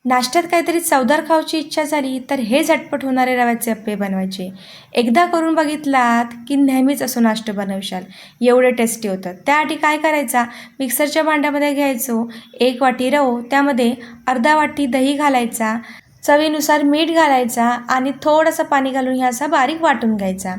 नाश्त्यात काहीतरी चवदार खाऊची इच्छा झाली तर हे झटपट होणारे रव्याचे अप्पे बनवायचे. एकदा करून बघितलात की नेहमीच असं नाश्ता बनवशाल, एवढे टेस्टी होतात. त्यासाठी काय करायचा, मिक्सरच्या भांड्यामध्ये घ्यायचो 1 वाटी रवा, त्यामध्ये अर्धा वाटी दही घालायचा, चवीनुसार मीठ घालायचा आणि थोडंसं पाणी घालून हे असा बारीक वाटून घ्यायचा.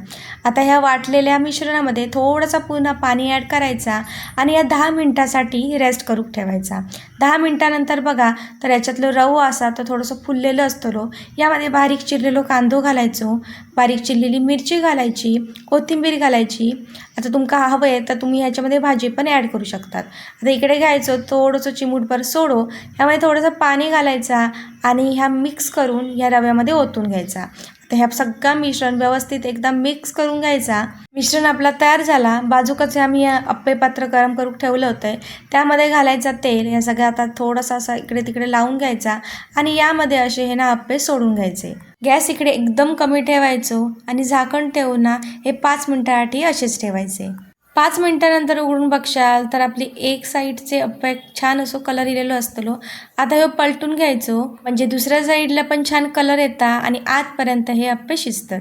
आता ह्या वाटलेल्या मिश्रणामध्ये थोडंसं पुन्हा पाणी ॲड करायचा आणि या 10 मिनटासाठी रेस्ट करू ठेवायचा. 10 मिनटानंतर बघा तर याच्यातलं रवा असा तर थोडंसं फुललेलं असतं. यामध्ये बारीक चिरलेलो कांदो घालायचो, बारीक चिरलेली मिरची घालायची, कोथिंबीर घालायची. आता तुमका हवं आहे तर तुम्ही ह्याच्यामध्ये भाजी पण ॲड करू शकतात. आता इकडे घ्यायचं थोडंसं चिमूटभर सोडो, यामध्ये थोडंसं पाणी घालायचा आणि ह्या मिक्स करून ह्या रव्यामध्ये ओतून घ्यायचा. आता ह्या सगळं मिश्रण व्यवस्थित एकदा मिक्स करून घ्यायचा. मिश्रण आपला तयार झाला. बाजूकच आम्ही अप्पे पात्र गरम करून ठेवलं होतं, त्यामध्ये घालायचा तेल. या सगळं आता थोडंसं असं इकडे तिकडे लावून घ्यायचा आणि यामध्ये असे हे ना अप्पे सोडून घ्यायचे. गॅस इकडे एकदम कमी ठेवायचो आणि झाकण ठेवून ना हे 5 मिनिटासाठी असेच ठेवायचे. 5 मिनिटानंतर उघडून बघशाल तर आपली एक साईडचे अप्पे छान असं कलर इलेलो असतलो. आता हे पलटून घ्यायचो म्हणजे दुसऱ्या साईडला पण छान कलर येतात आणि आतपर्यंत हे अप्पे शिजतात.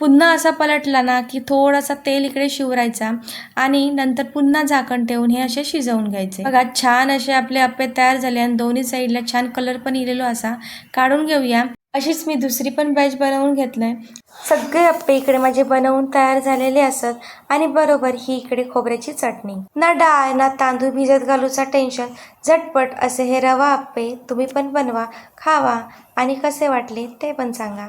पुन्हा असा पलटला ना की थोडासा तेल इकडे शिवरायचा आणि नंतर पुन्हा झाकण ठेवून हे असे शिजवून घ्यायचे. बघा छान असे आपले अप्पे तयार झाले आणि दोन्ही साईडला छान कलर पण इलेलो असा. काढून घेऊया. अशीच मी दुसरी पण बॅच बनवून घेतलंय. सगळे अप्पे इकडे माझे बनवून तयार झालेले असत आणि बरोबर ही इकडे खोबऱ्याची चटणी. ना डाळ ना तांदूळ भिजत घालूचा टेन्शन, झटपट असे हे रवा अप्पे तुम्ही पण बनवा, खावा आणि कसे वाटले ते पण सांगा.